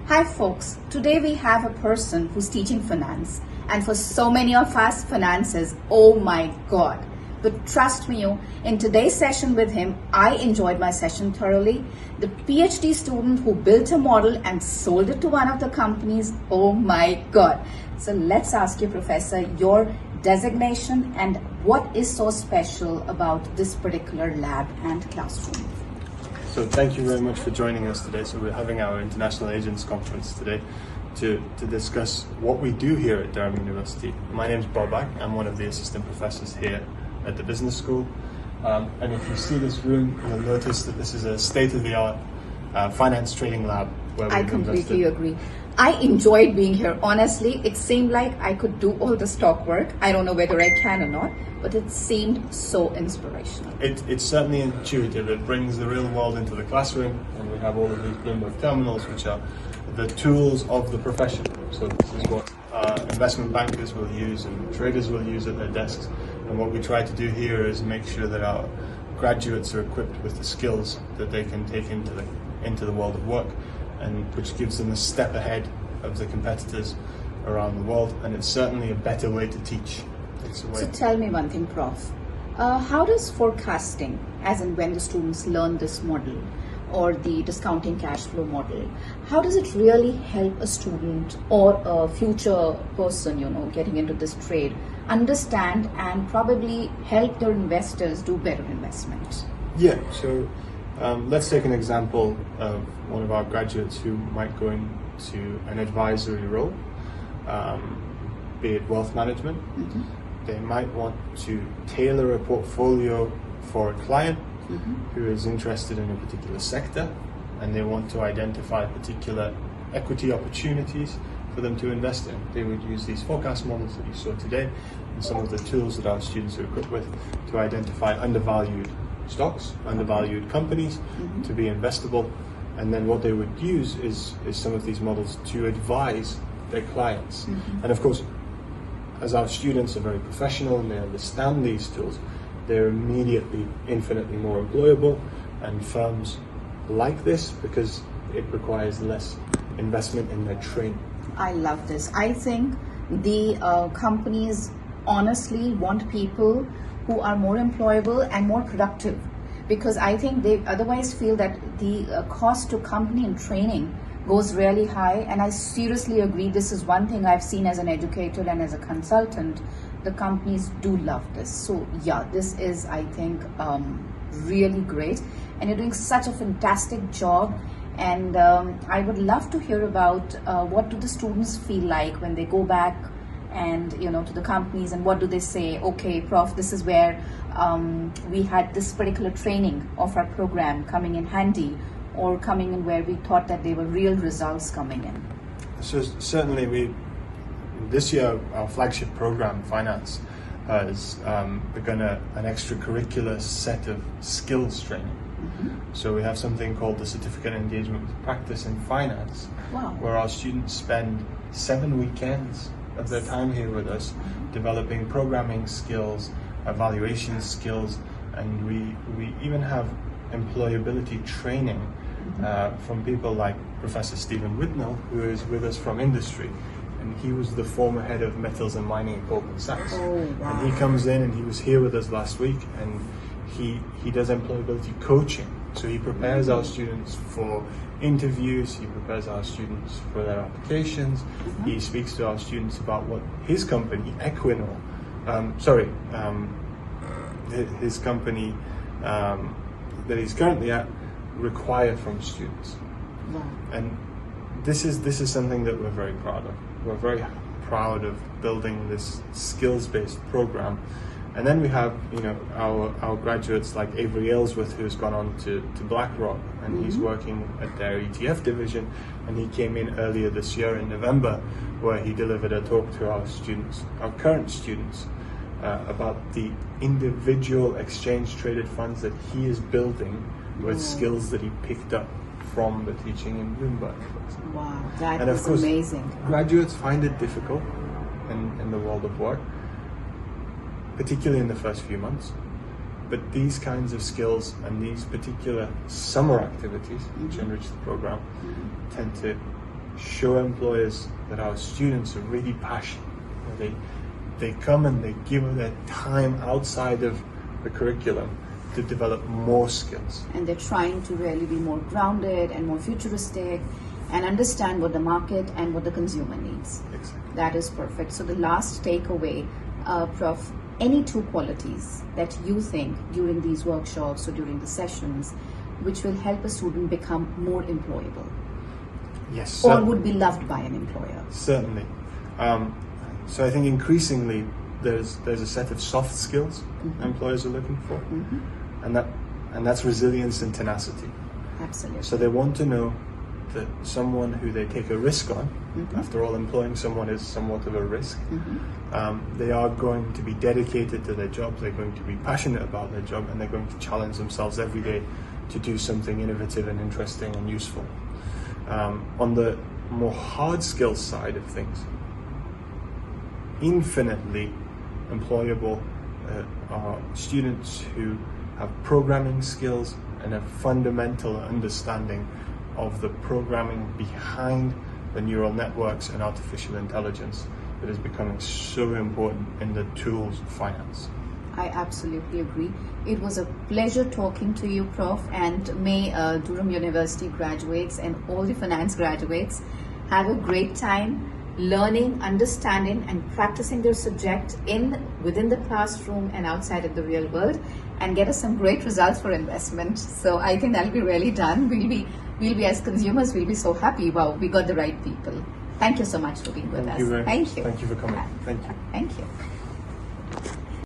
Hi folks, today we have a person who's teaching finance, and for so many of us, finance is, oh my god. But trust me, in today's session with him, I enjoyed my session thoroughly. The PhD student who built a model and sold it to one of the companies, oh my god. So let's ask you, Professor, your designation and what is so special about this particular lab and classroom. So thank you very much for joining us today. So we're having our International Agents Conference today to discuss what we do here at Durham University. My name is Bobak. I'm one of the assistant professors here at the business school. And if you see this room, you'll notice that this is a state-of-the-art finance training lab. Where I completely agree. I enjoyed being here. Honestly, it seemed like I could do all the stock work. I don't know whether I can or not, but it seemed so inspirational. It's certainly intuitive. It brings the real world into the classroom, and we have all of these Bloomberg terminals, which are the tools of the profession. So this is what investment bankers will use and traders will use at their desks. And what we try to do here is make sure that our graduates are equipped with the skills that they can take into the world of work, and which gives them a step ahead of the competitors around the world. And it's certainly a better way to teach. So tell me one thing, Prof. How does forecasting, as in when the students learn this model or the discounting cash flow model, how does it really help a student or a future person, getting into this trade, understand and probably help their investors do better investments? Yeah, so let's take an example of one of our graduates who might go into an advisory role, be it wealth management. Mm-hmm. They might want to tailor a portfolio for a client who is interested in a particular sector, and they want to identify particular equity opportunities for them to invest in. They would use these forecast models that you saw today and some of the tools that our students are equipped with to identify undervalued stocks, undervalued companies to be investable. And then what they would use is some of these models to advise their clients. And of course, as our students are very professional and they understand these tools, they're immediately infinitely more employable, and firms like this because it requires less investment in their training. I love this. I think the companies honestly want people who are more employable and more productive, because I think they otherwise feel that the cost to company and training goes really high. And I seriously agree, this is one thing I've seen as an educator and as a consultant. The companies do love this. So yeah, this is, I think, really great, and you're doing such a fantastic job. And I would love to hear about what do the students feel like when they go back and to the companies, and what do they say? Okay, Prof, this is where we had this particular training of our program coming in handy, or coming in where we thought that there were real results coming in. So certainly this year our flagship program, Finance, has begun an extracurricular set of skills training. So we have something called the Certificate in Engagement with Practice in Finance, where our students spend 7 weekends of their time here with us developing programming skills, evaluation skills, and we even have employability training from people like Professor Stephen Whitnell, who is with us from industry. And he was the former head of metals and mining at Goldman Sachs. Oh, wow. And he comes in, and he was here with us last week, and he does employability coaching. So he prepares our students for interviews, he prepares our students for their applications, he speaks to our students about what his company, Equinor, his company that he's currently at, require from students. Wow. And this is something that we're very proud of. We're very proud of building this skills-based program. And then we have, our graduates like Avery Aylesworth, who's gone on to BlackRock, and he's working at their ETF division. And he came in earlier this year in November, where he delivered a talk to our students, our current students, about the individual exchange-traded funds that he is building with skills that he picked up from the teaching in Bloomberg. Wow, that and of is course, amazing. Graduates find it difficult in the world of work, particularly in the first few months. But these kinds of skills and these particular summer activities, which enrich the program, tend to show employers that our students are really passionate. You know, they come and they give their time outside of the curriculum to develop more skills. And they're trying to really be more grounded and more futuristic and understand what the market and what the consumer needs. Exactly. That is perfect. So the last takeaway, Prof, any two qualities that you think during these workshops or during the sessions which will help a student become more employable? Yes. Or would be loved by an employer? Certainly. So I think increasingly there's a set of soft skills employers are looking for, and that's resilience and tenacity. Absolutely. So they want to know that someone who they take a risk on, after all, employing someone is somewhat of a risk. They are going to be dedicated to their jobs. They're going to be passionate about their job, and they're going to challenge themselves every day to do something innovative and interesting and useful. On the more hard skills side of things, infinitely employable are students who have programming skills and a fundamental understanding of the programming behind the neural networks and artificial intelligence that is becoming so important in the tools of finance. I absolutely agree. It was a pleasure talking to you, Prof, and may Durham University graduates and all the finance graduates have a great time learning, understanding and practicing their subject within the classroom and outside of the real world, and get us some great results for investment. So I think that'll be really done. We'll be as consumers, we'll be so happy. Wow, we got the right people. Thank you so much for being with us. Thank you very much. Thank you. Thank you for coming. Thank you. Thank you.